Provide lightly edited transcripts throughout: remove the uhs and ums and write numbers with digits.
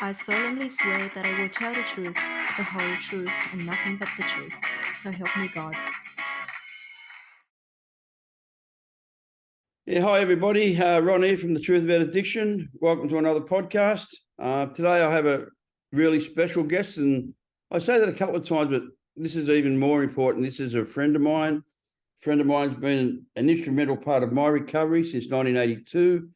I solemnly swear that I will tell the truth, the whole truth, and nothing but the truth. So help me God. Yeah, hi everybody. Ron here from The Truth About Addiction. Welcome to another podcast. Today I have a really special guest, and I say that a couple of times, but this is even more important. This is a friend of mine. A friend of mine's been an instrumental part of my recovery since 1982.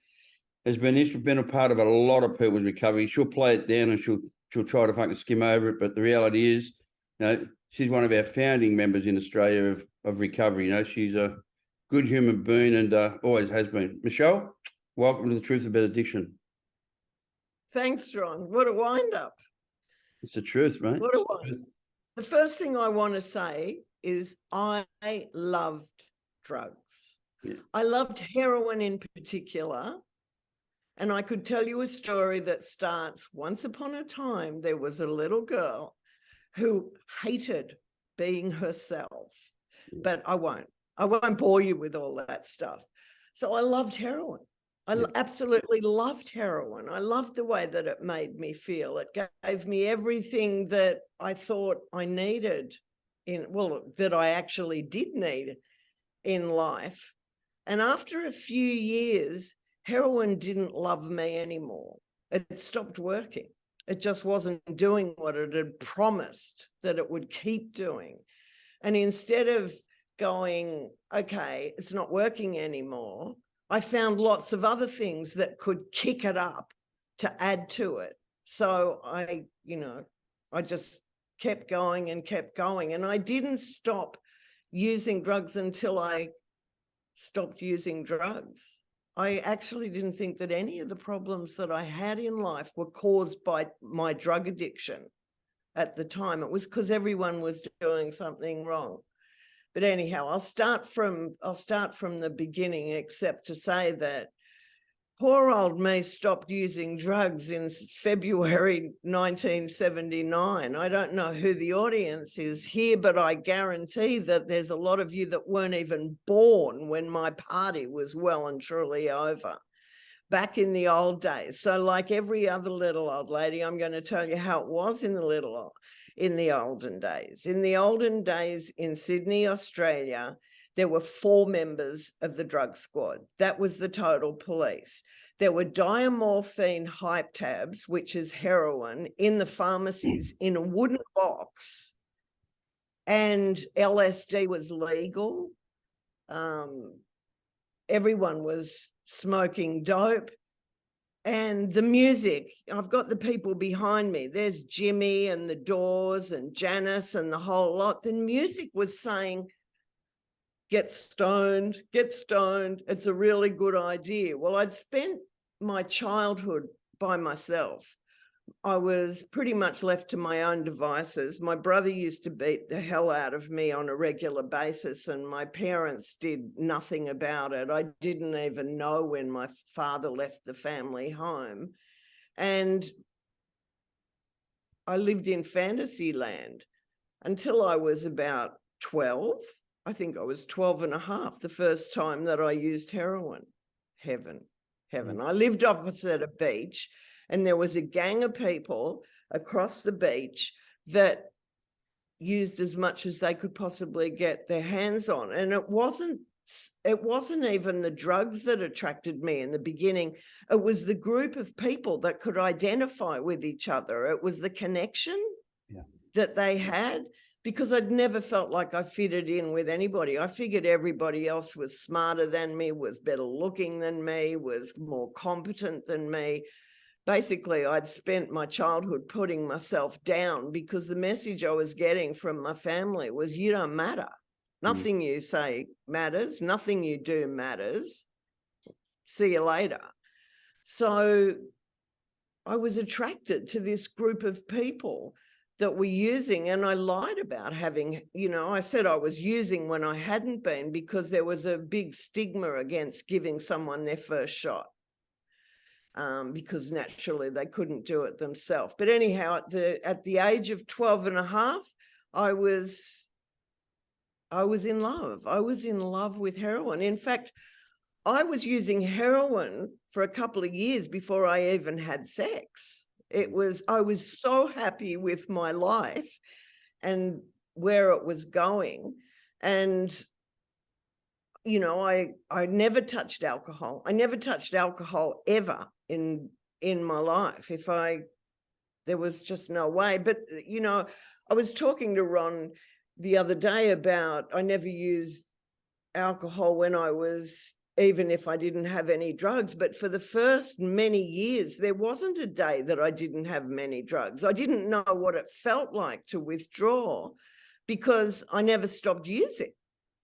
Has been an instrumental part of a lot of people's recovery. She'll play it down and she'll try to fucking skim over it, but the reality is, she's one of our founding members in Australia of recovery. She's a good human being and always has been. Michelle, welcome to The Truth About Addiction. Thanks, Ron. What a wind-up. It's the truth, mate. What a wind-up. The first thing I want to say is I loved drugs. Yeah. I loved heroin in particular. And I could tell you a story that starts, once upon a time, there was a little girl who hated being herself, but I won't bore you with all that stuff. So I loved heroin. I absolutely loved heroin. I loved the way that it made me feel. It gave me everything that I thought I needed that I actually did need in life. And after a few years, heroin didn't love me anymore. It stopped working. It just wasn't doing what it had promised that it would keep doing. And instead of going, okay, it's not working anymore, I found lots of other things that could kick it up to add to it. So I just kept going and kept going. And I didn't stop using drugs until I stopped using drugs. I actually didn't think that any of the problems that I had in life were caused by my drug addiction at the time. It was because everyone was doing something wrong. But anyhow, I'll start from the beginning, except to say that poor old me stopped using drugs in February 1979. I don't know who the audience is here, but I guarantee that there's a lot of you that weren't even born when my party was well and truly over, back in the old days. So like every other little old lady, I'm going to tell you how it was in the olden days. In the olden days in Sydney, Australia, there were 4 members of the drug squad. That was the total police. There were diamorphine hype tabs, which is heroin, in the pharmacies in a wooden box, and LSD was legal. Everyone was smoking dope. And the music, I've got the people behind me. There's Jimmy and the Doors and Janice and the whole lot. The music was saying, get stoned, it's a really good idea. Well, I'd spent my childhood by myself. I was pretty much left to my own devices. My brother used to beat the hell out of me on a regular basis, and my parents did nothing about it. I didn't even know when my father left the family home. And I lived in fantasy land until I was about 12. I think I was 12 and a half the first time that I used heroin. Heaven. I lived opposite a beach, and there was a gang of people across the beach that used as much as they could possibly get their hands on. And it wasn't even the drugs that attracted me in the beginning. It was the group of people that could identify with each other. It was the connection that they had, because I'd never felt like I fitted in with anybody. I figured everybody else was smarter than me, was better looking than me, was more competent than me. Basically, I'd spent my childhood putting myself down because the message I was getting from my family was, you don't matter. Nothing you say matters. Nothing you do matters. See you later. So I was attracted to this group of people that were using, and I lied about having, I said I was using when I hadn't been, because there was a big stigma against giving someone their first shot. Because naturally they couldn't do it themselves. But anyhow, at the age of 12 and a half, I was in love. I was in love with heroin. In fact, I was using heroin for a couple of years before I even had sex. I was so happy with my life and where it was going. And, you know, I never touched alcohol. I never touched alcohol ever in my life. There was just no way. But, you know, I was talking to Ron the other day about I never used alcohol when I was, even if I didn't have any drugs, but for the first many years, there wasn't a day that I didn't have many drugs. I didn't know what it felt like to withdraw because I never stopped using.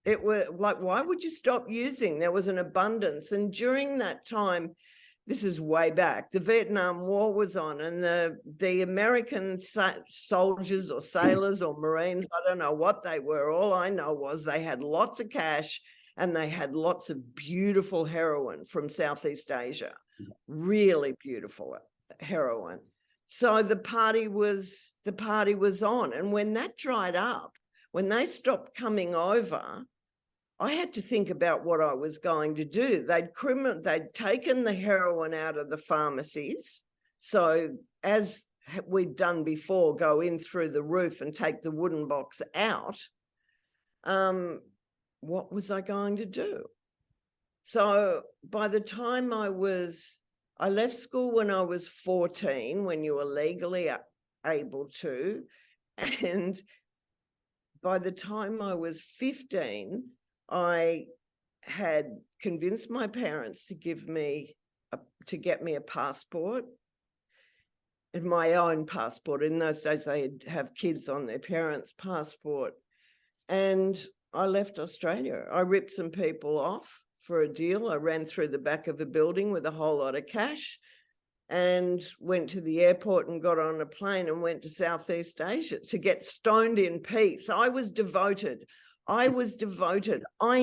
It was like, why would you stop using? There was an abundance. And during that time, this is way back, the Vietnam War was on, and the American soldiers or sailors or Marines, I don't know what they were. All I know was they had lots of cash and they had lots of beautiful heroin from Southeast Asia, really beautiful heroin. So the party was on. And when that dried up, when they stopped coming over, I had to think about what I was going to do. They'd taken the heroin out of the pharmacies. So as we'd done before, go in through the roof and take the wooden box out. What was I going to do? So by the time I left school when I was 14, when you were legally able to. And by the time I was 15, I had convinced my parents to get me a passport, and my own passport. In those days, they'd have kids on their parents' passport. And I left Australia. I ripped some people off for a deal. I ran through the back of a building with a whole lot of cash and went to the airport and got on a plane and went to Southeast Asia to get stoned in peace. I was devoted. I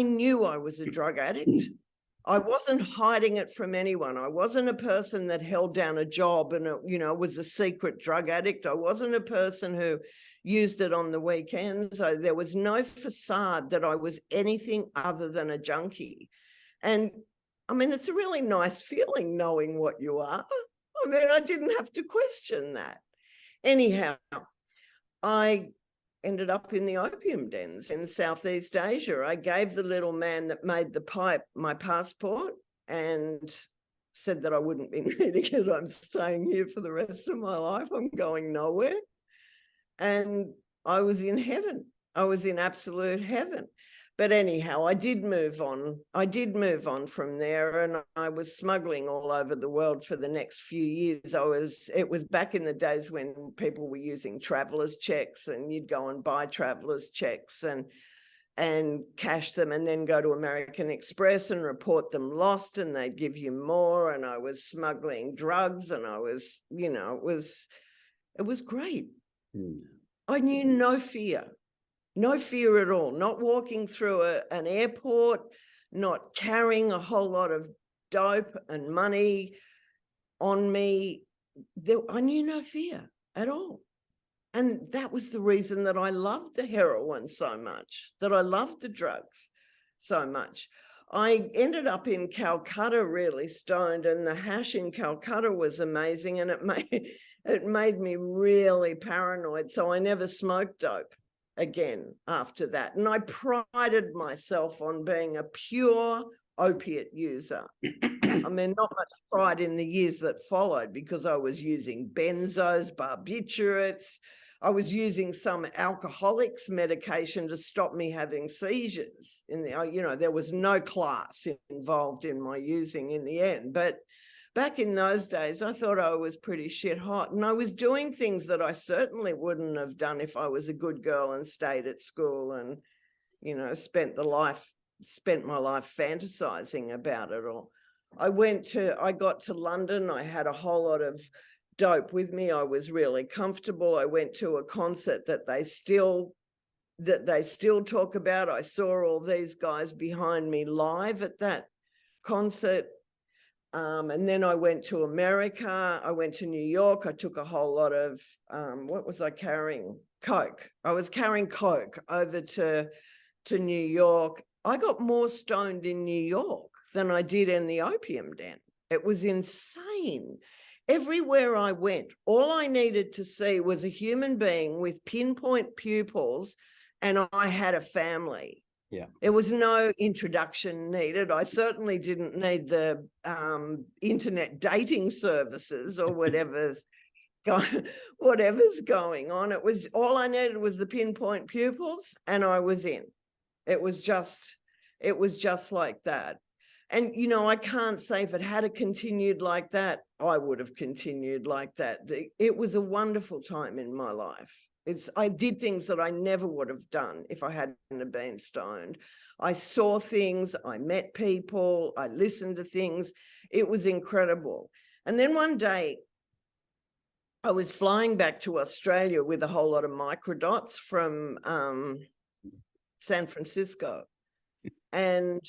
knew I was a drug addict. I wasn't hiding it from anyone. I wasn't a person that held down a job and, was a secret drug addict. I wasn't a person who used it on the weekends. There was no facade that I was anything other than a junkie. And I mean, it's a really nice feeling knowing what you are. I mean, I didn't have to question that. Anyhow, I ended up in the opium dens in Southeast Asia. I gave the little man that made the pipe my passport and said that I wouldn't be needing it. I'm staying here for the rest of my life. I'm going nowhere. And I was in heaven. I was in absolute heaven. But anyhow, I did move on. From there, and I was smuggling all over the world for the next few years. It was back in the days when people were using travelers' checks, and you'd go and buy travelers' checks and cash them and then go to American Express and report them lost, and they'd give you more. And I was smuggling drugs, and I was, it was great. I knew no fear. No fear at all, not walking through an airport, not carrying a whole lot of dope and money on me. I knew no fear at all. And that was the reason that I loved the heroin so much, that I loved the drugs so much. I ended up in Calcutta really stoned, and the hash in Calcutta was amazing, and it made me really paranoid. So I never smoked dope again after that. And I prided myself on being a pure opiate user. I mean, not much pride in the years that followed, because I was using benzos, barbiturates. I was using some alcoholics medication to stop me having seizures. There was no class involved in my using in the end. But back in those days, I thought I was pretty shit hot, and I was doing things that I certainly wouldn't have done if I was a good girl and stayed at school and, spent my life fantasizing about it all. I got to London. I had a whole lot of dope with me. I was really comfortable. I went to a concert that they still talk about. I saw all these guys behind me live at that concert. And then I went to America. I went to New York. I took a whole lot of, what was I carrying? Coke. I was carrying Coke over to New York. I got more stoned in New York than I did in the opium den. It was insane. everywhere I went, all I needed to see was a human being with pinpoint pupils, and I had a family. Yeah. There was no introduction needed. I certainly didn't need the internet dating services or whatever's going on. It was, all I needed was the pinpoint pupils, and I was in. It was just like that. And, you know, I can't say if it had continued like that, I would have continued like that. It was a wonderful time in my life. I did things that I never would have done if I hadn't have been stoned. I saw things, I met people, I listened to things. It was incredible. And then one day I was flying back to Australia with a whole lot of microdots from San Francisco. And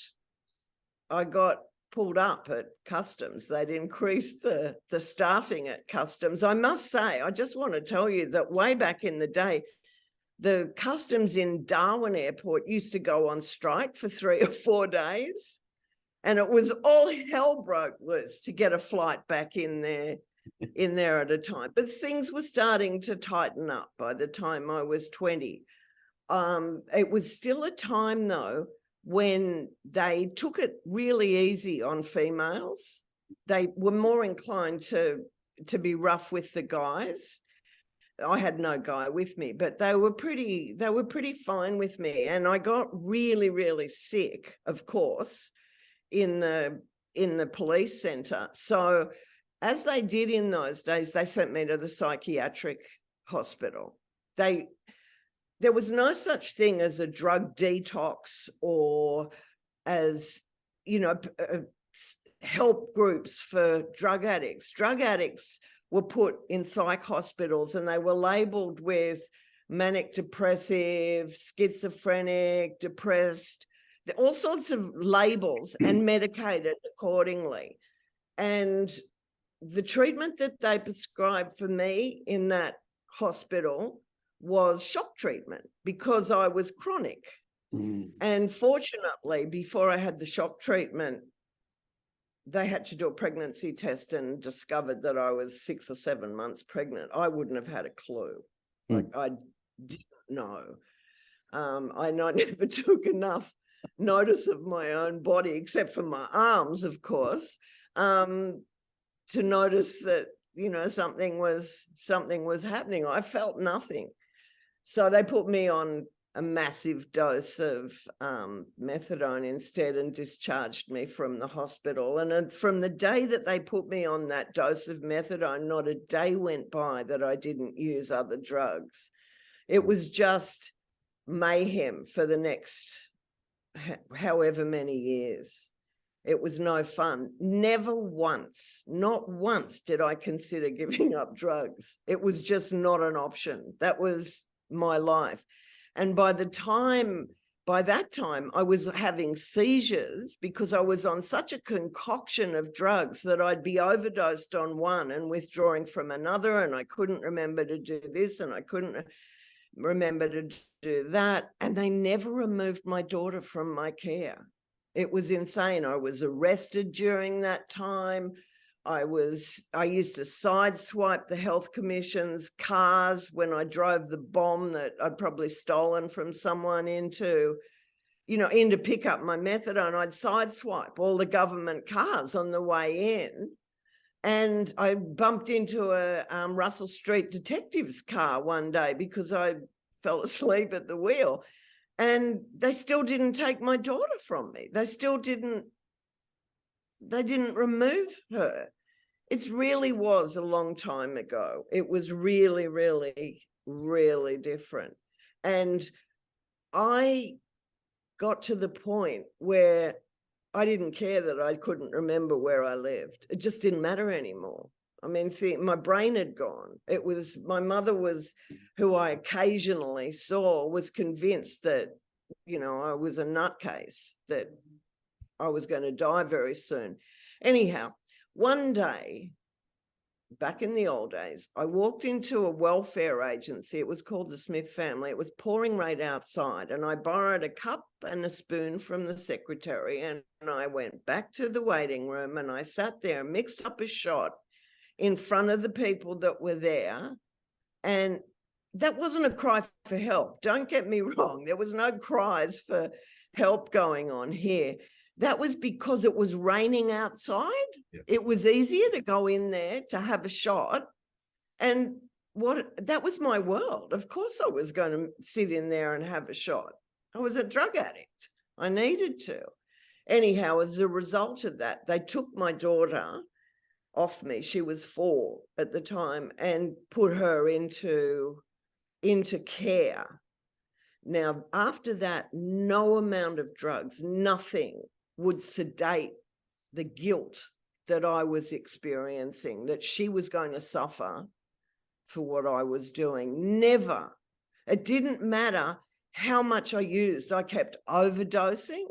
I got pulled up at customs. They'd increased the staffing at customs. I must say, I just want to tell you that way back in the day, the customs in Darwin Airport used to go on strike for 3 or 4 days. And it was all hell broke loose to get a flight back in there at a time. But things were starting to tighten up by the time I was 20. It was still a time, though, when they took it really easy on females. They were more inclined to be rough with the guys. I had no guy with me, but they were pretty fine with me. And I got really, really sick, of course, in the police centre. So as they did in those days, they sent me to the psychiatric hospital. There was no such thing as a drug detox or as, you know, help groups for drug addicts. Drug addicts were put in psych hospitals and they were labelled with manic depressive, schizophrenic, depressed, all sorts of labels, and medicated accordingly. And the treatment that they prescribed for me in that hospital was shock treatment because I was chronic. And fortunately, before I had the shock treatment, they had to do a pregnancy test and discovered that I was 6 or 7 months pregnant. I wouldn't have had a clue. Like, I didn't know. I never took enough notice of my own body, except for my arms, of course, to notice that, you know, something was happening. I felt nothing. So they put me on a massive dose of methadone instead and discharged me from the hospital. And from the day that they put me on that dose of methadone, not a day went by that I didn't use other drugs. It was just mayhem for the next however many years. It was no fun. Never once, not once did I consider giving up drugs. It was just not an option. That was my life. And by that time, I was having seizures because I was on such a concoction of drugs that I'd be overdosed on one and withdrawing from another, and I couldn't remember to do this and I couldn't remember to do that. And they never removed my daughter from my care. It was insane. I was arrested during that time. I used to sideswipe the health commission's cars when I drove the bomb that I'd probably stolen from someone in to pick up my methadone. I'd sideswipe all the government cars on the way in. And I bumped into a Russell Street detective's car one day because I fell asleep at the wheel. And they still didn't take my daughter from me. They didn't remove her. It really was a long time ago. It was really, really, really different. And I got to the point where I didn't care that I couldn't remember where I lived. It just didn't matter anymore. I mean, my brain had gone. It was, my mother was, who I occasionally saw, was convinced that, I was a nutcase, that I was going to die very soon. Anyhow, one day, back in the old days, I walked into a welfare agency. It was called the Smith Family. It was pouring right outside, and I borrowed a cup and a spoon from the secretary, and I went back to the waiting room and I sat there, mixed up a shot in front of the people that were there. And that wasn't a cry for help. Don't get me wrong. There was no cries for help going on here. That was because it was raining outside. Yeah. It was easier to go in there to have a shot. And that was my world. Of course I was going to sit in there and have a shot. I was a drug addict. I needed to. Anyhow, as a result of that, they took my daughter off me. She was 4 at the time, and put her into care. Now, after that, no amount of drugs, nothing would sedate the guilt that I was experiencing, that she was going to suffer for what I was doing. Never. It didn't matter how much I used. I kept overdosing.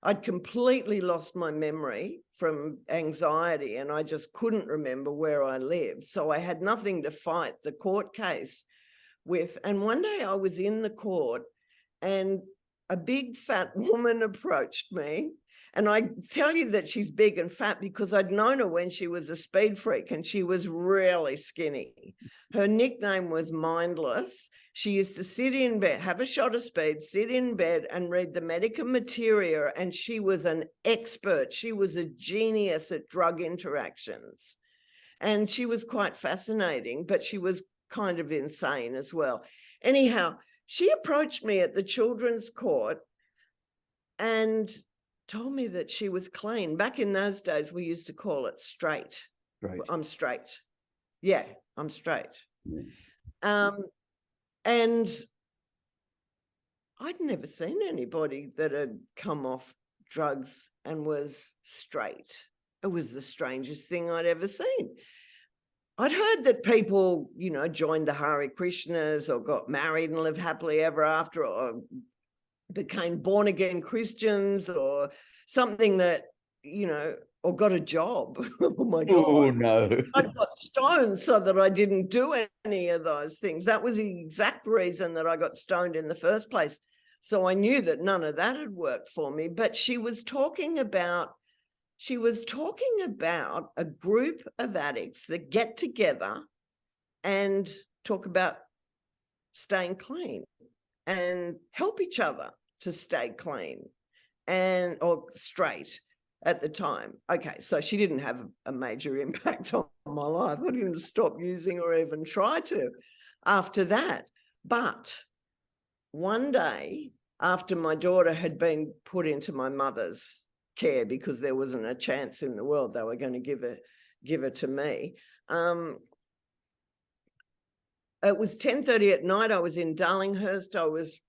I'd completely lost my memory from anxiety, and I just couldn't remember where I lived. So I had nothing to fight the court case with. And one day I was in the court, and a big fat woman approached me. And I tell you that she's big and fat because I'd known her when she was a speed freak, and she was really skinny. Her nickname was Mindless. She used to sit in bed, have a shot of speed, sit in bed and read the medical material. And she was an expert. She was a genius at drug interactions. And she was quite fascinating, but she was kind of insane as well. Anyhow, she approached me at the children's court and told me that she was clean. Back in those days, we used to call it straight. Right. I'm straight. Yeah, I'm straight. Yeah. And I'd never seen anybody that had come off drugs and was straight. It was the strangest thing I'd ever seen. I'd heard that people, joined the Hare Krishnas or got married and lived happily ever after, or became born again Christians or something that, or got a job. Oh my God. Oh no. I got stoned so that I didn't do any of those things. That was the exact reason that I got stoned in the first place. So I knew that none of that had worked for me. But she was talking about a group of addicts that get together and talk about staying clean and help each other to stay clean or straight at the time. Okay, so she didn't have a major impact on my life. I didn't stop using or even try to after that. But one day, after my daughter had been put into my mother's care because there wasn't a chance in the world they were going to give it to me, it was 10:30 at night. I was in Darlinghurst. I was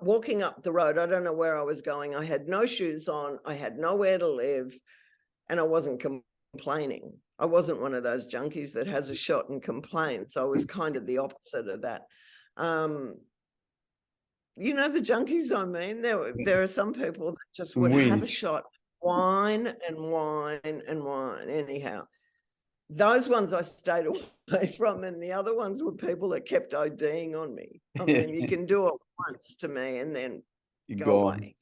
walking up the road. I don't know where I was going. I had no shoes on. I had nowhere to live, and I wasn't complaining. I wasn't one of those junkies that has a shot and complains. I was kind of the opposite of that. The junkies I mean? There are some people that just would have a shot, whine and whine and whine. Anyhow, those ones I stayed away from, and the other ones were people that kept ODing on me. I mean, you can do it once to me and then go away.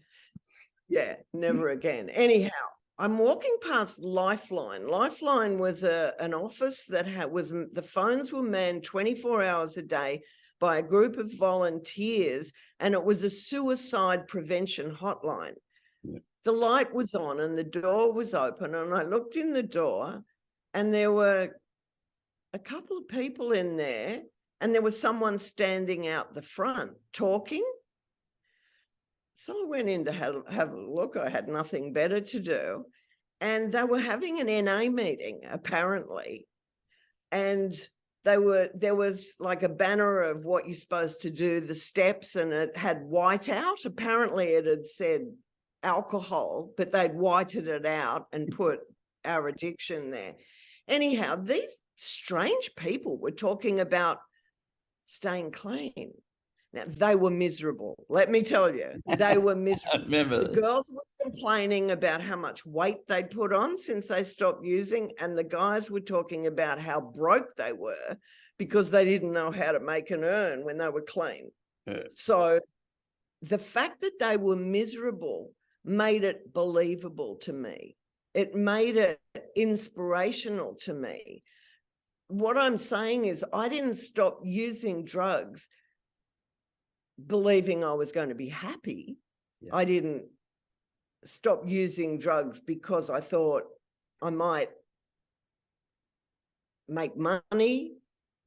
Yeah, never again. Anyhow, I'm walking past Lifeline. Lifeline was an office that the phones were manned 24 hours a day by a group of volunteers, and it was a suicide prevention hotline. Yeah. The light was on and the door was open, and I looked in the door, and there were a couple of people in there, and there was someone standing out the front talking. So I went in to have a look. I had nothing better to do. And they were having an NA meeting, apparently. And there was like a banner of what you're supposed to do, the steps, and it had white out. Apparently it had said alcohol, but they'd whited it out and put our addiction there. Anyhow, these strange people were talking about staying clean. Now, they were miserable. Let me tell you, they were miserable. The girls were complaining about how much weight they'd put on since they stopped using, and the guys were talking about how broke they were because they didn't know how to make an earn when they were clean. Yeah. So the fact that they were miserable made it believable to me. It made it inspirational to me. what I'm saying is I didn't stop using drugs believing I was going to be happy. Yeah. I didn't stop using drugs because I thought I might make money,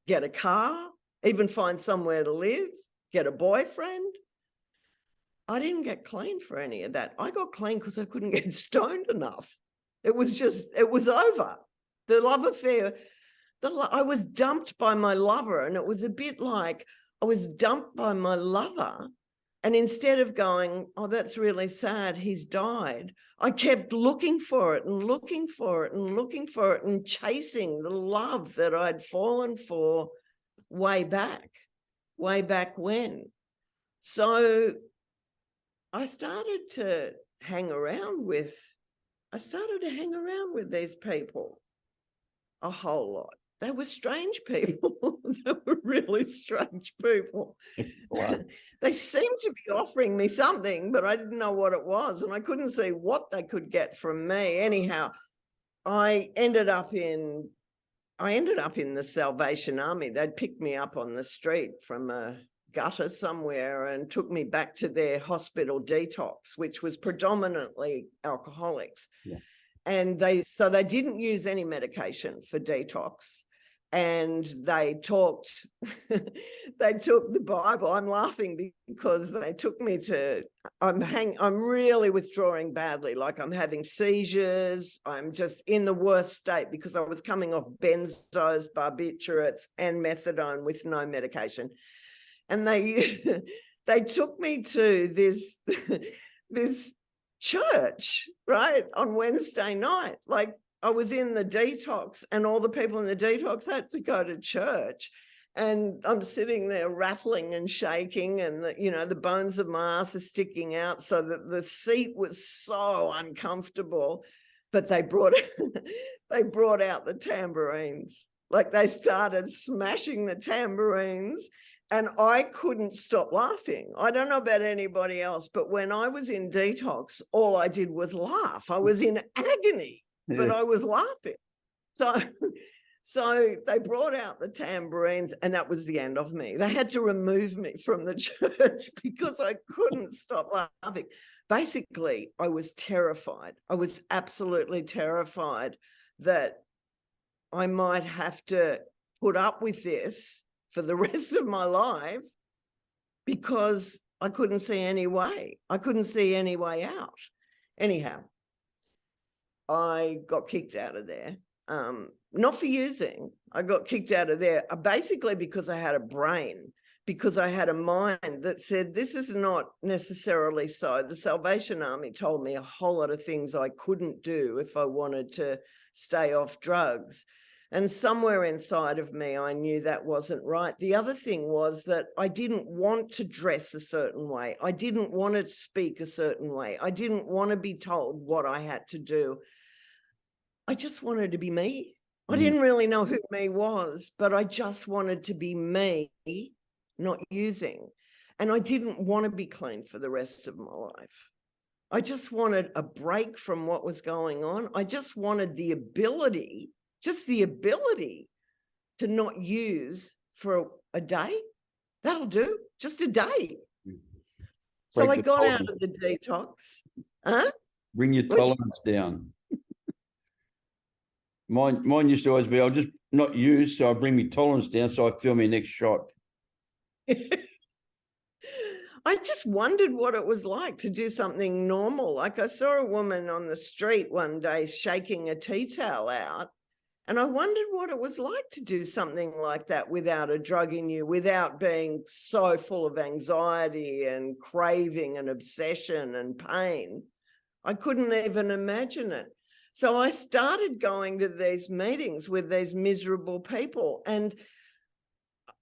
get a car, even find somewhere to live, get a boyfriend. I didn't get clean for any of that. I got clean because I couldn't get stoned enough. It was over. The love affair, I was dumped by my lover, and it was a bit like I was dumped by my lover. And instead of going, oh, that's really sad, he's died, I kept looking for it and looking for it and looking for it and chasing the love that I'd fallen for way back when. So I started to hang around with these people a whole lot. They were strange people. They were really strange people. They seemed to be offering me something, but I didn't know what it was, and I couldn't see what they could get from me. Anyhow, I ended up in the Salvation Army. They'd picked me up on the street from a gutter somewhere and took me back to their hospital detox, which was predominantly alcoholics. Yeah. And they didn't use any medication for detox. And they took the Bible. I'm laughing because they took me to, I'm really withdrawing badly. Like I'm having seizures. I'm just in the worst state because I was coming off benzos, barbiturates, and methadone with no medication. And they took me to this church, right, on Wednesday night. Like I was in the detox, and all the people in the detox had to go to church, and I'm sitting there rattling and shaking, and the bones of my ass are sticking out, so that the seat was so uncomfortable. But they brought out the tambourines. Like they started smashing the tambourines, and I couldn't stop laughing. I don't know about anybody else, but when I was in detox, all I did was laugh. I was in agony, but I was laughing. So they brought out the tambourines, and that was the end of me. They had to remove me from the church because I couldn't stop laughing. Basically, I was terrified. I was absolutely terrified that I might have to put up with this for the rest of my life because I couldn't see any way. I couldn't see any way out. Anyhow, I got kicked out of there. Not for using. I got kicked out of there basically because I had a brain, because I had a mind that said, this is not necessarily so. The Salvation Army told me a whole lot of things I couldn't do if I wanted to stay off drugs. And somewhere inside of me, I knew that wasn't right. The other thing was that I didn't want to dress a certain way. I didn't want to speak a certain way. I didn't want to be told what I had to do. I just wanted to be me. I didn't really know who me was, but I just wanted to be me, not using. And I didn't want to be clean for the rest of my life. I just wanted a break from what was going on. I just wanted the ability to not use for a day. That'll do, just a day. So I got out of the detox. Bring your tolerance down. Mine used to always be, I'll just not use, so I bring my tolerance down so I feel my next shot. I just wondered what it was like to do something normal. Like I saw a woman on the street one day shaking a tea towel out, and I wondered what it was like to do something like that without a drug in you, without being so full of anxiety and craving and obsession and pain. I couldn't even imagine it. So I started going to these meetings with these miserable people, and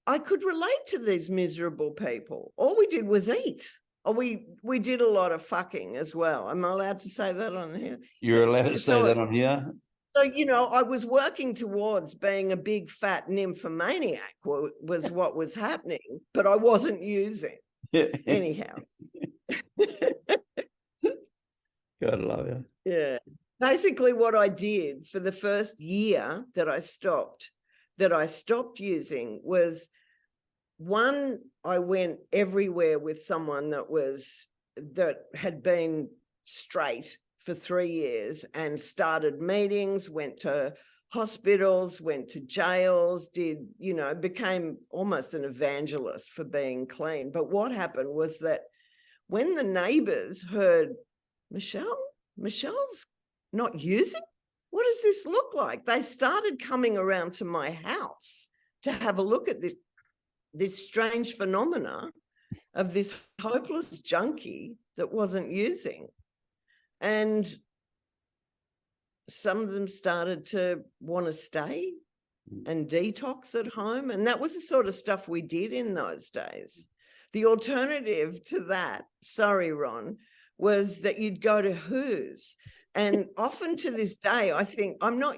I could relate to these miserable people. All we did was eat. We did a lot of fucking as well. Am I allowed to say that on here? You're allowed to say that on here? So, I was working towards being a big fat nymphomaniac was what was happening, but I wasn't using. Anyhow. God love you. Yeah. Basically what I did for the first year that I stopped, that I stopped using was, one, I went everywhere with someone that had been straight for 3 years and started meetings, went to hospitals, went to jails, became almost an evangelist for being clean. But what happened was that when the neighbors heard, Michelle's not using, what does this look like? They started coming around to my house to have a look at this strange phenomena of this hopeless junkie that wasn't using. And some of them started to want to stay and detox at home. And that was the sort of stuff we did in those days. The alternative to that, sorry, Ron, was that you'd go to Who's. And often to this day, I think I'm not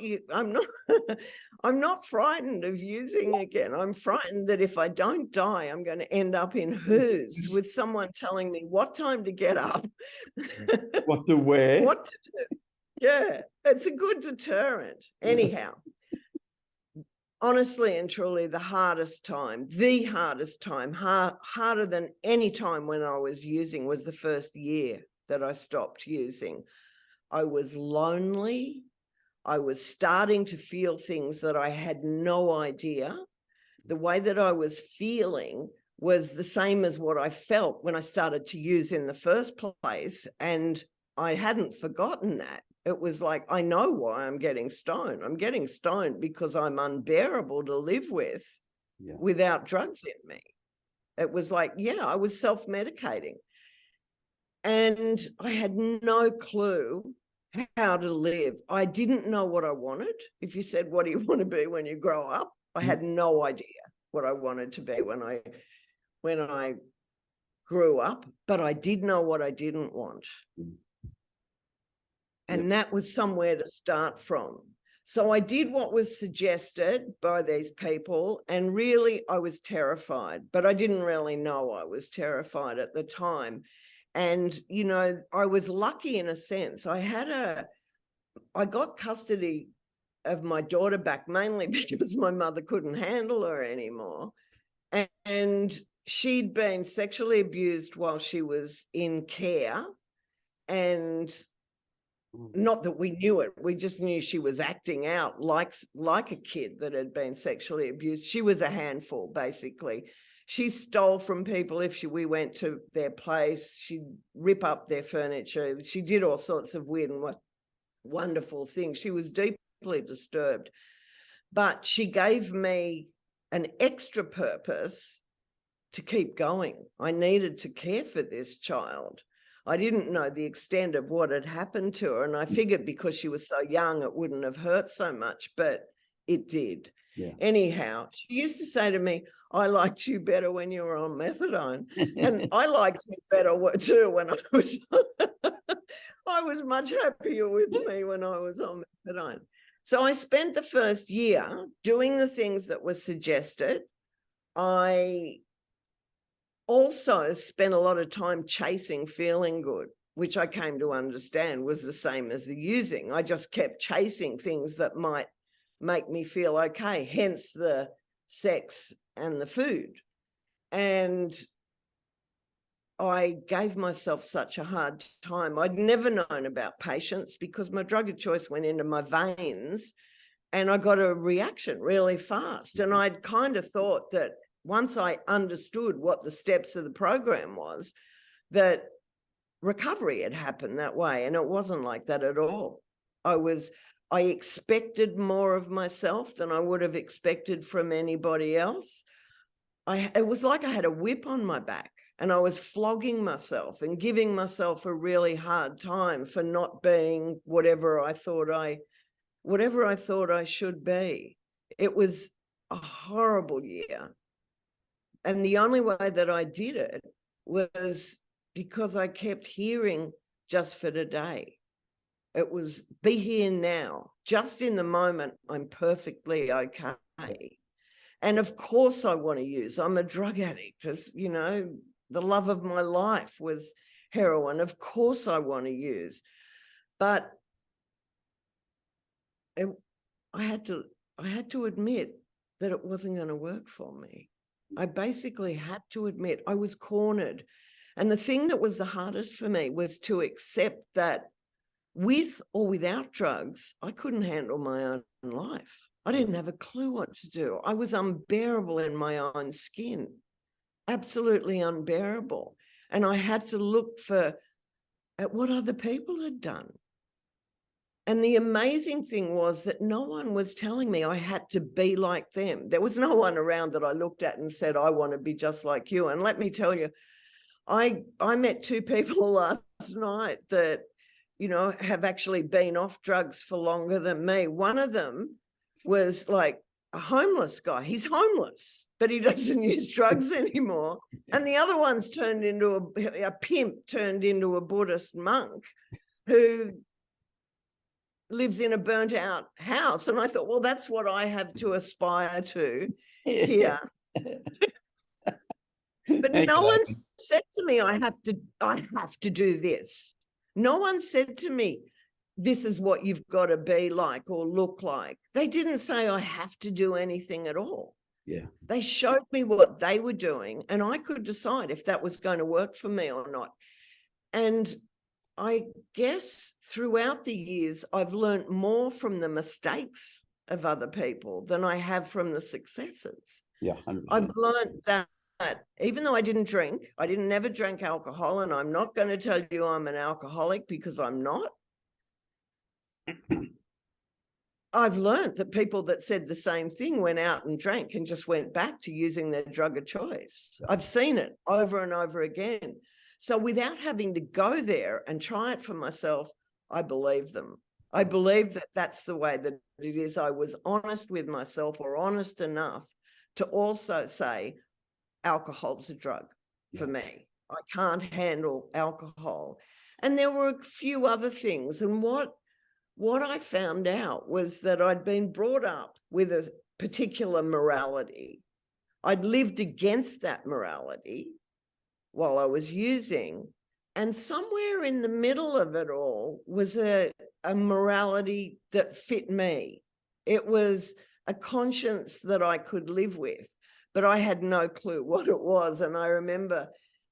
frightened of using again. I'm frightened that if I don't die, I'm going to end up in Who's with someone telling me what time to get up, what to wear, what to do. Yeah, it's a good deterrent. Anyhow, honestly and truly, the hardest time, harder than any time when I was using, was the first year that I stopped using. I was lonely. I was starting to feel things that I had no idea. The way that I was feeling was the same as what I felt when I started to use in the first place. And I hadn't forgotten that. It was like, I know why I'm getting stoned. I'm getting stoned because I'm unbearable to live with without drugs in me. It was like, I was self-medicating. And I had no clue how to live. I didn't know what I wanted. If you said, what do you want to be when you grow up? I had no idea what I wanted to be when I grew up, but I did know what I didn't want. And that was somewhere to start from. So I did what was suggested by these people, and really I was terrified, but I didn't really know I was terrified at the time. And, I was lucky in a sense. I got custody of my daughter back, mainly because my mother couldn't handle her anymore. And she'd been sexually abused while she was in care. And not that we knew it, we just knew she was acting out like a kid that had been sexually abused. She was a handful, basically. She stole from people. If we went to their place, she'd rip up their furniture. She did all sorts of weird and wonderful things. She was deeply disturbed. But she gave me an extra purpose to keep going. I needed to care for this child. I didn't know the extent of what had happened to her. And I figured because she was so young, it wouldn't have hurt so much, but it did. Yeah. Anyhow, she used to say to me, I liked you better when you were on methadone. And I liked me better too when I was, I was much happier with me when I was on methadone. So I spent the first year doing the things that were suggested. I also spent a lot of time chasing feeling good, which I came to understand was the same as the using. I just kept chasing things that might make me feel okay, hence the sex and the food. And I gave myself such a hard time. I'd never known about patience because my drug of choice went into my veins and I got a reaction really fast. And I'd kind of thought that once I understood what the steps of the program was, that recovery had happened that way. And it wasn't like that at all. I expected more of myself than I would have expected from anybody else. It was like I had a whip on my back and I was flogging myself and giving myself a really hard time for not being whatever I thought I should be. It was a horrible year. And the only way that I did it was because I kept hearing just for today. It was be here now, just in the moment, I'm perfectly okay. And of course I want to use, I'm a drug addict. It's, the love of my life was heroin. Of course I want to use, but I had to admit that it wasn't going to work for me. I basically had to admit I was cornered. And the thing that was the hardest for me was to accept that with or without drugs, I couldn't handle my own life. I didn't have a clue what to do. I was unbearable in my own skin, absolutely unbearable. And I had to look at what other people had done. And the amazing thing was that no one was telling me I had to be like them. There was no one around that I looked at and said, I want to be just like you. And let me tell you, I met two people last night that, you know, have actually been off drugs for longer than me. One of them was like a homeless guy. He's homeless, but he doesn't use drugs anymore. And the other one's turned into a pimp, turned into a Buddhist monk who lives in a burnt out house. And I thought, well, that's what I have to aspire to here. But no one said to me, I have to do this. No one said to me, this is what you've got to be like or look like. They didn't say I have to do anything at all. Yeah. They showed me what they were doing, and I could decide if that was going to work for me or not. And I guess throughout the years, I've learned more from the mistakes of other people than I have from the successes. Yeah. 100%. I've learned that even though I never drank alcohol, and I'm not going to tell you I'm an alcoholic because I'm not. I've learned that people that said the same thing went out and drank and just went back to using their drug of choice. I've seen it over and over again. So without having to go there and try it for myself, I believe them. I believe that that's the way that it is. I was honest with myself, or honest enough to also say alcohol's a drug for me. I can't handle alcohol. And there were a few other things. And what I found out was that I'd been brought up with a particular morality. I'd lived against that morality while I was using. And somewhere in the middle of it all was a morality that fit me. It was a conscience that I could live with, but I had no clue what it was. And I remember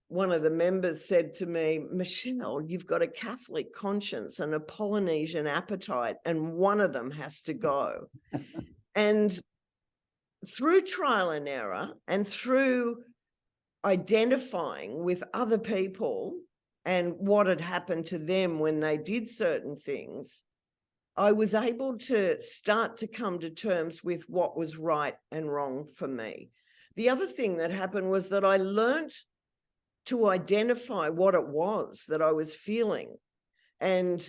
one of the members said to me, Michelle, you've got a Catholic conscience and a Polynesian appetite, and one of them has to go. And through trial and error, and through identifying with other people and what had happened to them when they did certain things, I was able to start to come to terms with what was right and wrong for me. The other thing that happened was that I learned to identify what it was that I was feeling. And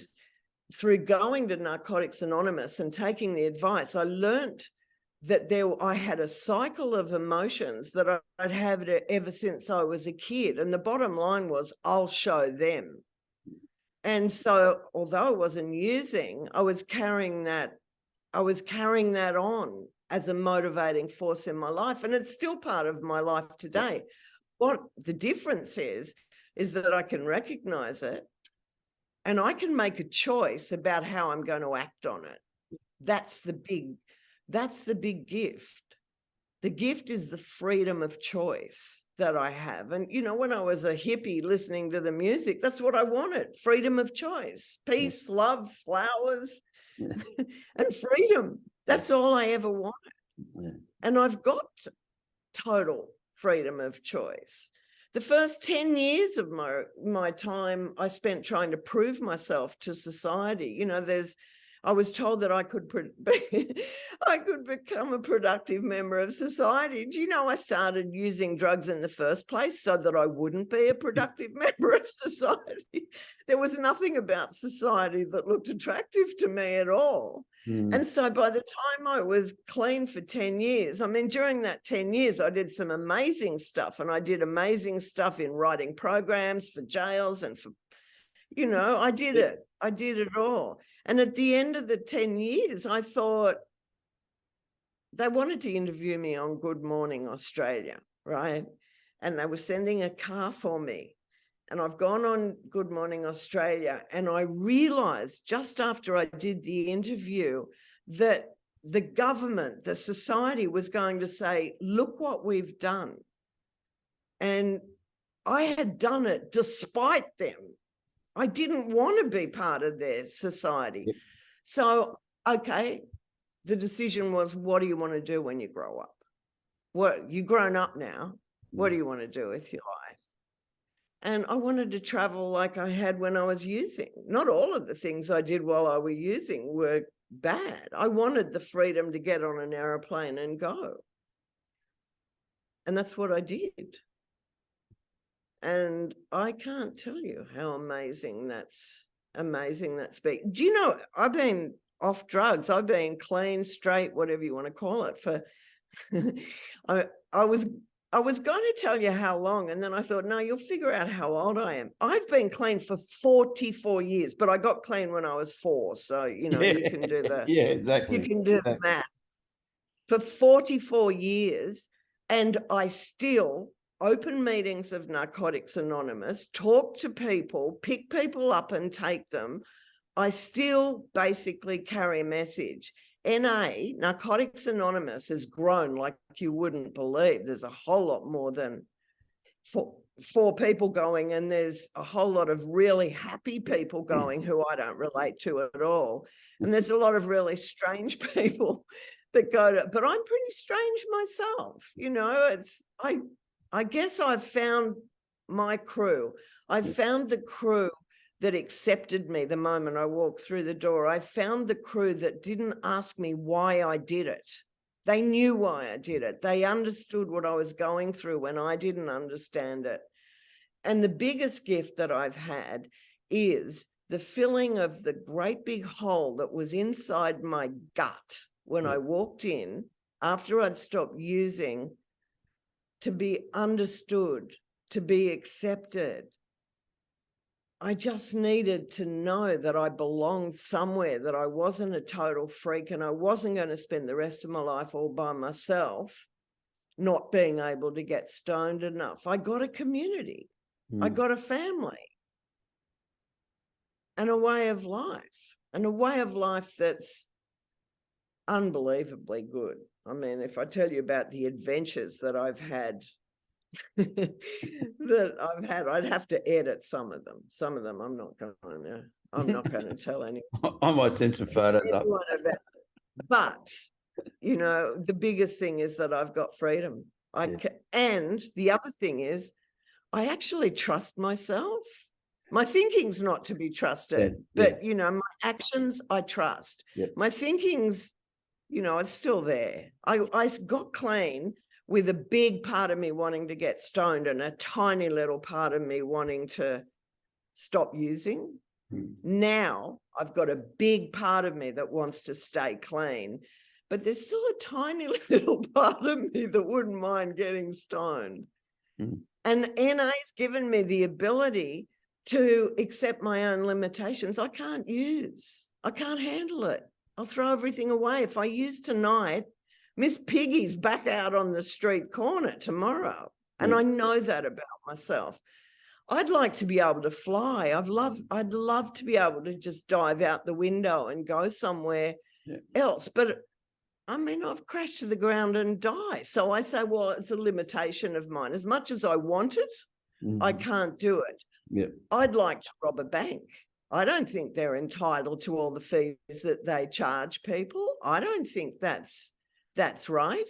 through going to Narcotics Anonymous and taking the advice, I learned that I had a cycle of emotions that I'd had ever since I was a kid. And the bottom line was, I'll show them. And so although I wasn't using, I was carrying that on as a motivating force in my life. And it's still part of my life today. What the difference is that I can recognize it and I can make a choice about how I'm going to act on it. That's the big gift. The gift is the freedom of choice that I have. And, you know, when I was a hippie listening to the music, that's what I wanted. Freedom of choice, peace, love, flowers, and freedom. That's all I ever wanted. And I've got total freedom of choice. The first 10 years of my time I spent trying to prove myself to society. You know, I was told that I could become a productive member of society. Do you know I started using drugs in the first place so that I wouldn't be a productive member of society? There was nothing about society that looked attractive to me at all. And so by the time I was clean for 10 years, I mean, during that 10 years, I did some amazing stuff, and I did amazing stuff in writing programs for jails and for, you know, I did it all. And at the end of the 10 years, I thought they wanted to interview me on Good Morning Australia, right? And they were sending a car for me. And I've gone on Good Morning Australia, and I realized just after I did the interview that the government, the society was going to say, look what we've done. And I had done it despite them. I didn't want to be part of their society. Yep. So, okay, the decision was, what do you want to do when you grow up? What, you've grown up now. What do you want to do with your life? And I wanted to travel like I had when I was using. Not all of the things I did while I was using were bad. I wanted the freedom to get on an aeroplane and go. And that's what I did. And I can't tell you how amazing that's been. Do you know, I've been off drugs. I've been clean, straight, whatever you want to call it, for I was going to tell you how long, and then I thought, no, you'll figure out how old I am. I've been clean for 44 years, but I got clean when I was 4. So, you know, you can do the exactly. You can do the math. For 44 years, and I still open meetings of Narcotics Anonymous, talk to people, pick people up and take them. I still basically carry a message. NA, Narcotics Anonymous, has grown like you wouldn't believe. There's a whole lot more than four people going, and there's a whole lot of really happy people going who I don't relate to at all. And there's a lot of really strange people that go to, but I'm pretty strange myself. You know, I guess I've found my crew. I've found the crew that accepted me the moment I walked through the door. I found the crew that didn't ask me why I did it. They knew why I did it. They understood what I was going through when I didn't understand it. And the biggest gift that I've had is the filling of the great big hole that was inside my gut when I walked in after I'd stopped using, to be understood, to be accepted. I just needed to know that I belonged somewhere, that I wasn't a total freak, and I wasn't going to spend the rest of my life all by myself, not being able to get stoned enough. I got a community. I got a family and a way of life, that's unbelievably good. I mean, if I tell you about the adventures that I've had, I'd have to edit some of them. Some of them I'm not going to tell anyone. I might send some photos up. But, you know, the biggest thing is that I've got freedom. And the other thing is, I actually trust myself. My thinking's not to be trusted, but, you know, my actions, I trust. My thinking's, you know, it's still there. I got clean with a big part of me wanting to get stoned and a tiny little part of me wanting to stop using. Now I've got a big part of me that wants to stay clean, but there's still a tiny little part of me that wouldn't mind getting stoned. And NA's given me the ability to accept my own limitations. I can't use. I can't handle it. I'll throw everything away. If I use tonight, Miss Piggy's back out on the street corner tomorrow. And I know that about myself. I'd like to be able to fly. I'd love to be able to just dive out the window and go somewhere else. But I mean, I've crashed to the ground and die. So I say, well, it's a limitation of mine. As much as I want it, I can't do it. I'd like to rob a bank. I don't think they're entitled to all the fees that they charge people. I don't think that's right.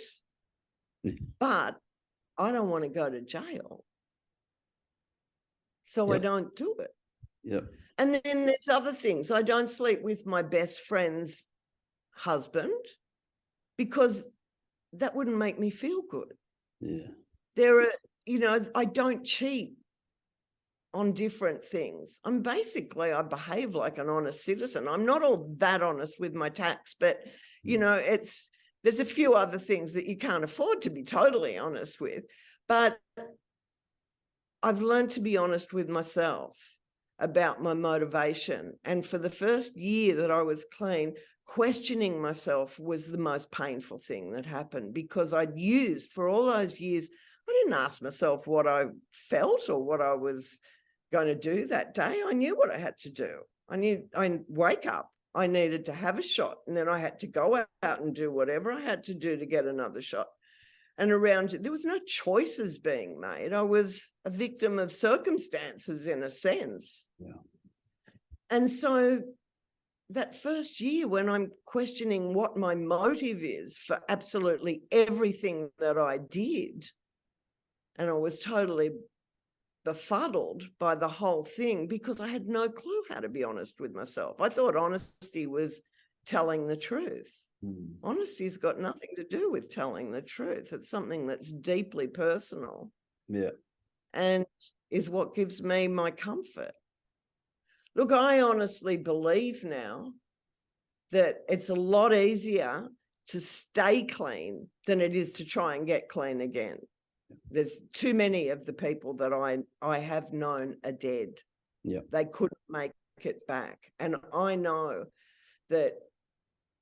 But I don't want to go to jail. So I don't do it. And then there's other things. I don't sleep with my best friend's husband because that wouldn't make me feel good. There are, you know, I don't cheat on different things. I behave like an honest citizen. I'm not all that honest with my tax, but, you know, there's a few other things that you can't afford to be totally honest with. But I've learned to be honest with myself about my motivation. And for the first year that I was clean, questioning myself was the most painful thing that happened, because I'd used for all those years. I didn't ask myself what I felt or what I was going to do that day. I knew what I had to do. I'd wake up, I needed to have a shot, and then I had to go out and do whatever I had to do to get another shot. And around it, there was no choices being made. I was a victim of circumstances in a sense. Yeah. And so that first year, when I'm questioning what my motive is for absolutely everything that I did, and I was totally befuddled by the whole thing because I had no clue how to be honest with myself. I thought honesty was telling the truth. Honesty's got nothing to do with telling the truth. It's something that's deeply personal. Yeah. And is what gives me my comfort. Look, I honestly believe now that it's a lot easier to stay clean than it is to try and get clean again. There's too many of the people that I have known are dead. Yeah. They couldn't make it back. And I know that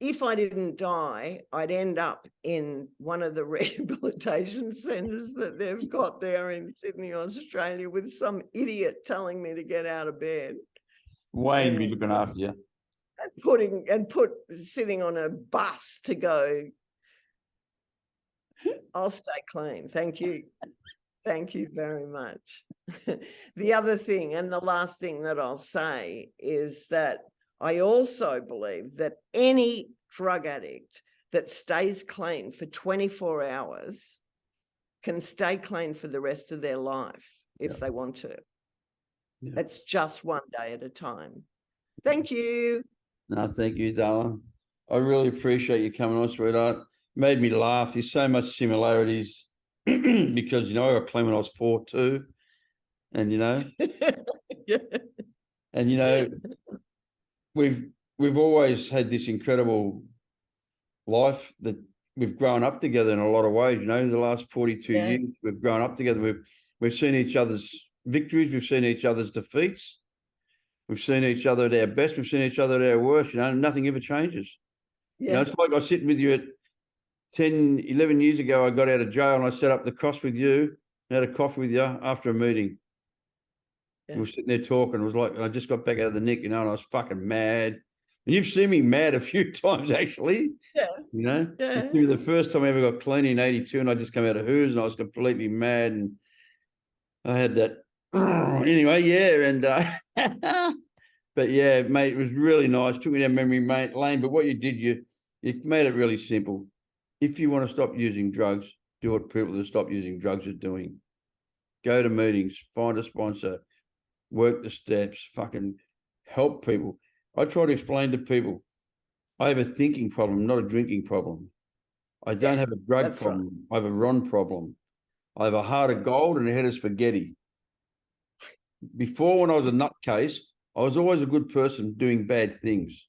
if I didn't die, I'd end up in one of the rehabilitation centres that they've got there in Sydney, Australia, with some idiot telling me to get out of bed. Wayne be looking after you. And sitting on a bus to go, I'll stay clean. Thank you. Thank you very much. The other thing, and the last thing that I'll say, is that I also believe that any drug addict that stays clean for 24 hours can stay clean for the rest of their life if they want to. Yeah. It's just one day at a time. Thank you. No, thank you, darling. I really appreciate you coming on, sweetheart. Made me laugh. There's so much similarities because, you know, I got clean when I was 4 too. And, you know, Yeah. and, you know, we've always had this incredible life that we've grown up together in a lot of ways. You know, in the last 42 years, we've grown up together. We've seen each other's victories. We've seen each other's defeats. We've seen each other at our best. We've seen each other at our worst. You know, nothing ever changes. Yeah. You know, it's like I was sitting with you at 10, 11 years ago. I got out of jail and I set up the cross with you and had a coffee with you after a meeting. Yeah. We were sitting there talking. It was like I just got back out of the nick, you know, and I was fucking mad. And you've seen me mad a few times, actually. Yeah. You know, Yeah. the first time I ever got clean in 82, and I just come out of Who's, and I was completely mad, and I had that. Anyway, yeah, and but yeah, mate, it was really nice. Took me down memory lane. But what you did, you made it really simple. If you want to stop using drugs, do what people that stop using drugs are doing. Go to meetings, find a sponsor, work the steps, fucking help people. I try to explain to people, I have a thinking problem, not a drinking problem. I don't have a drug problem. Right. I have a Ron problem. I have a heart of gold and a head of spaghetti. Before, when I was a nutcase, I was always a good person doing bad things.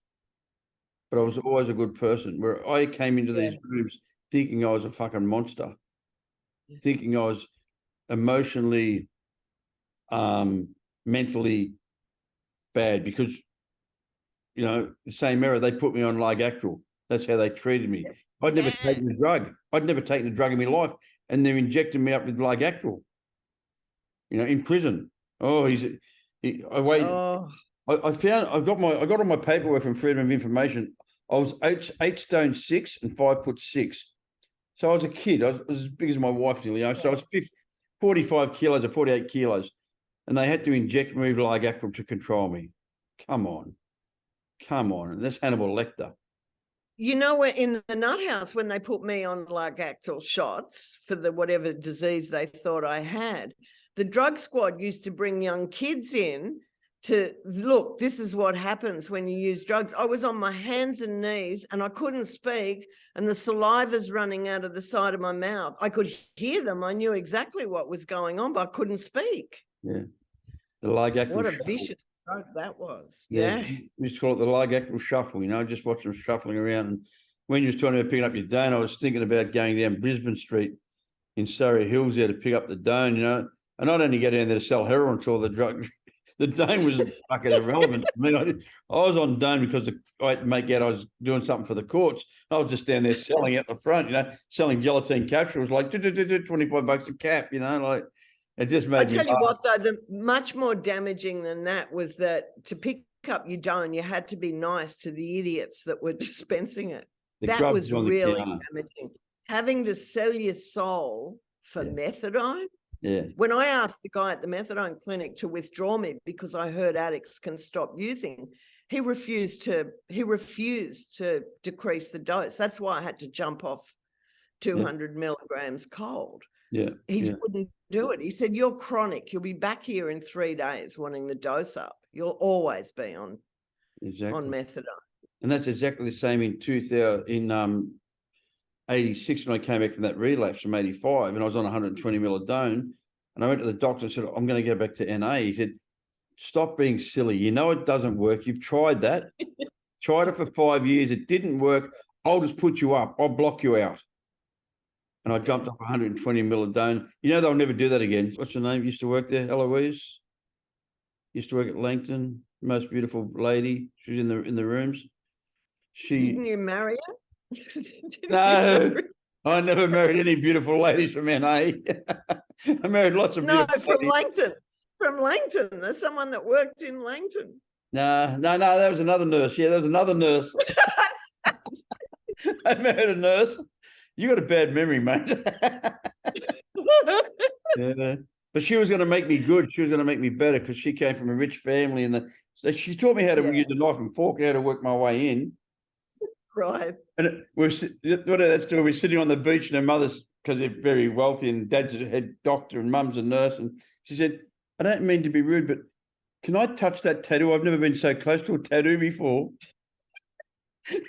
But I was always a good person. Where I came into these rooms thinking I was a fucking monster, thinking I was emotionally, mentally bad because, you know, the same era, they put me on Largactil. That's how they treated me. I'd never taken a drug. I'd never taken a drug in my life. And they're injecting me up with Largactil, you know, in prison. Oh, I got all my paperwork from Freedom of Information. I was 8 stone 6 and 5'6". So I was a kid. I was as big as my wife, you know. So I was 45 kilos or 48 kilos. And they had to inject me with Largactil to control me. Come on. And that's Hannibal Lecter. You know, in the nut house, when they put me on Largactil shots for the whatever disease they thought I had, the drug squad used to bring young kids in to look, this is what happens when you use drugs. I was on my hands and knees and I couldn't speak and the saliva's running out of the side of my mouth. I could hear them. I knew exactly what was going on, but I couldn't speak. Yeah. The Largactil What a shuffle. vicious drug that was. Yeah. We used to call it the Largactil shuffle, you know, just watch them shuffling around. And when you was talking about picking up your done, I was thinking about going down Brisbane Street in Surrey Hills there to pick up the done, you know. And I'd only get down there to sell heroin until the drug. The done was fucking irrelevant to me. I was on done because I had to make out I was doing something for the courts. I was just down there selling at the front, you know, selling gelatine capsules like $25 a cap, you know, like it just made me. I tell you what, though, the much more damaging than that was that to pick up your dough and you had to be nice to the idiots that were dispensing it. The That grubs was on the really counter. damaging. Having to sell your soul for methadone. Yeah. When I asked the guy at the methadone clinic to withdraw me because I heard addicts can stop using, he refused to decrease the dose. That's why I had to jump off 200 milligrams cold. Yeah. He wouldn't do it. He said, "You're chronic. You'll be back here in 3 days wanting the dose up. You'll always be on methadone." And that's exactly the same in 86 when I came back from that relapse from 85, and I was on 120 milidone, and I went to the doctor and said, "I'm going to go back to NA." He said, "Stop being silly. You know it doesn't work. You've tried that. Tried it for 5 years. It didn't work. I'll just put you up. I'll block you out." And I jumped up 120 milidone. You know they'll never do that again. What's her name? Used to work there, Eloise. Used to work at Langton. Most beautiful lady. She was in the rooms. Didn't you marry her? No, I never married any beautiful ladies from NA. I married lots of beautiful from ladies. Langton. From Langton. There's someone that worked in Langton. No, that was another nurse. Yeah, there was another nurse. I married a nurse. You got a bad memory, mate. Yeah. But she was going to make me good. She was going to make me better because she came from a rich family, and so she taught me how to use a knife and fork and how to work my way in. Right. And what that's doing, we're sitting on the beach, and her mother's, because they're very wealthy, and dad's a head doctor and mum's a nurse. And she said, "I don't mean to be rude, but can I touch that tattoo? I've never been so close to a tattoo before."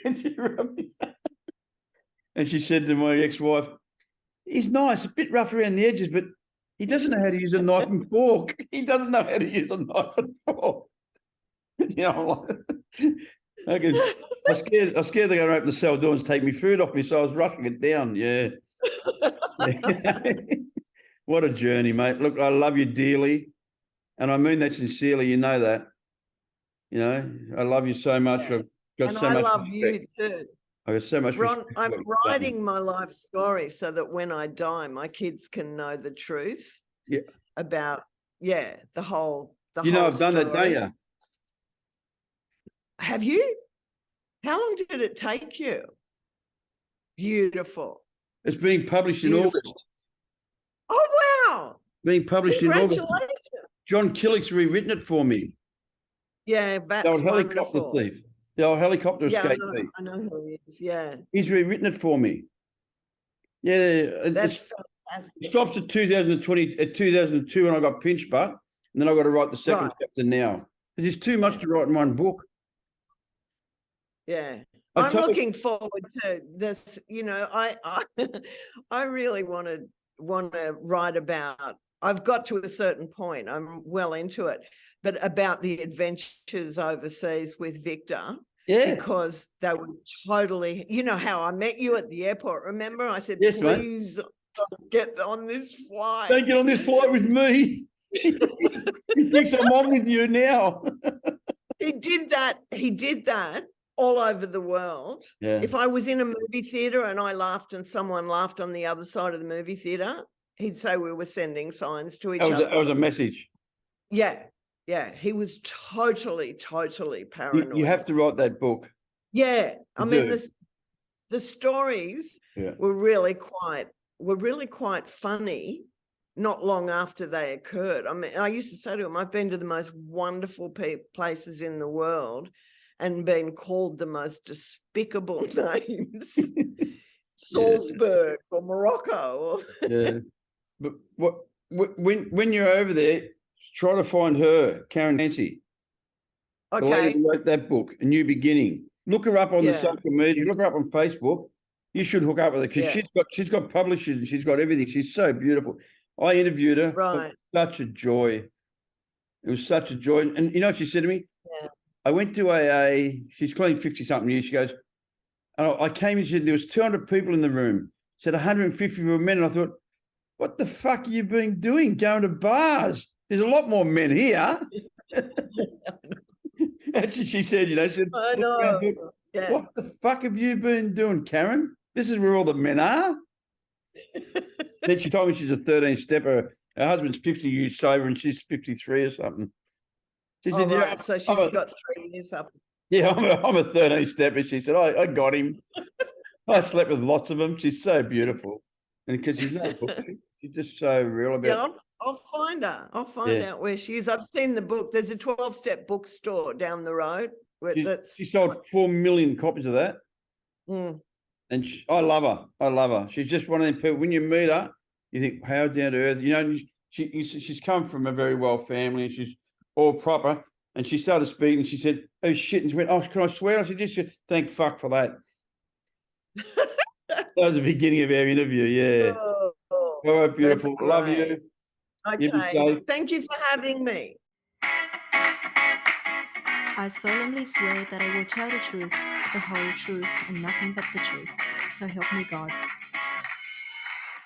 And she rubbed me. And she said to my ex-wife, "He's nice, a bit rough around the edges, but he doesn't know how to use a knife and fork. He doesn't know how to use a knife and fork." You know, I'm scared they're going to open the cell door and take me food off me, so I was rushing it down. Yeah. What a journey, mate. Look, I love you dearly, and I mean that sincerely. You know that. You know, I love you so much. I've got And so I much love respect. you too. I got so much Ron, respect. I'm for what you've done. writing my life story so that when I die, my kids can know the truth about, the whole You know, I've done that, story. don't you? Have you? How long did it take you? Beautiful. It's being published in August. Oh, wow. Being published in August. Congratulations. John Killick's rewritten it for me. Yeah, that's The old helicopter wonderful. thief. The old helicopter escape thief. I know who he is. Yeah. He's rewritten it for me. Yeah. That's It fantastic. stops at 2020, at 2002 when I got pinch butt, and then I've got to write the second chapter now. There's too much to write in one book. Yeah. I'm looking forward to this. You know, I really want to write about, I've got to a certain point, I'm well into it, but about the adventures overseas with Victor. Yeah. Because they were totally, you know how I met you at the airport, remember? I said, Yes, please don't get on this flight. Don't get on this flight with me. He thinks I'm on with you now. He did that all over the world. Yeah. If I was in a movie theater and I laughed and someone laughed on the other side of the movie theater, he'd say we were sending signs to each other. That was a message. Yeah. Yeah. He was totally paranoid. You have to write that book. Yeah. I mean, the stories were really quite funny not long after they occurred. I mean, I used to say to him, I've been to the most wonderful places in the world and been called the most despicable names, Salzburg or Morocco. Yeah. But when you're over there, try to find her, Karen Nancy. Okay. The lady who wrote that book, A New Beginning. Look her up on the social media. Look her up on Facebook. You should hook up with her because she's got publishers and she's got everything. She's so beautiful. I interviewed her. Right. Such a joy. It was such a joy. And you know what she said to me? Yeah. I went to AA. She's clean 50-something years. She goes, and I came and she said there was 200 people in the room. Said 150 were men. And I thought, what the fuck are you doing? Going to bars? There's a lot more men here. Actually, she said, you know, she said, I know. What the fuck have you been doing, Karen? This is where all the men are. Then she told me she's a 13-stepper. Her husband's 50 years sober and she's 53 or something. She All said, yeah, right, so she's got 3 years up. yeah, I'm a 13 stepper. She said, I got him. I slept with lots of them. She's so beautiful. And because she's no bullshit. She's just so real about Yeah, I'll find her. I'll find out where she is. I've seen the book. There's a 12-step bookstore down the road. She sold 4 million copies of that. Mm. And I love her. I love her. She's just one of them people. When you meet her, you think, how down to earth. You know, she's come from a very well family and she's all proper. And she started speaking. She said, oh, shit. And she went, oh, can I swear? I said, yes, thank fuck for that. That was the beginning of our interview. Yeah. Oh, All right, beautiful. that's Love great. you. You be Okay. safe. Thank you for having me. I solemnly swear that I will tell the truth, the whole truth, and nothing but the truth. So help me God.